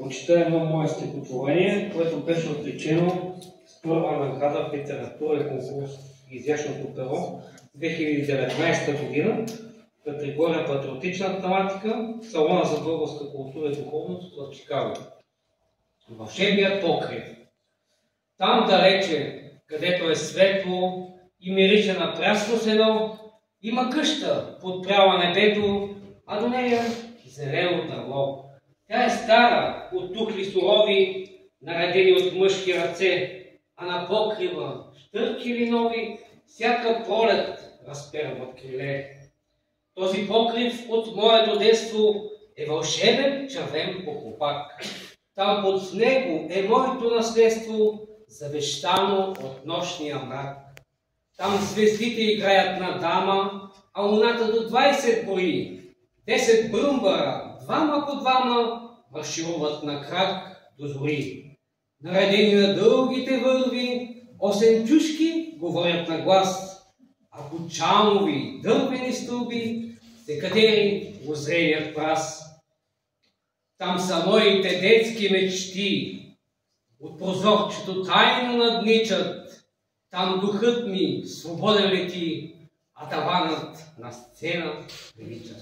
прочита едно мое стихотворение, което беше отличено с първа награда в литература и конкурс Изящното перо 2019 година, категория патриотична тематика, Салона за българска култура и духовност в Чикаго. Вълшебният покрив. Там далече, където е светло и мирича на прясно сено, има къща, подпряла небето, а до нея зелено дърво. Тя е стара, от тухли сурови, наредени от мъжки ръце, а на покрива щърки линови, всяка пролет разперват криле. Този покрив от моето детство е вълшебен червен похлупак. Там под него е моето наследство, завещано от нощния мрак. Там звездите играят на дама, а луната до 20 брои. 10 бръмбара, двама по двама, маршируват на крак до зори. Наредени на дългите върви, 8 чушки говорят на глас, а по чамови дървени стълби се катери озрелият прас. Там са моите детски мечти, от прозорчето тайно надничат. Там духът ми свободен лети, а таванът на сцена велича.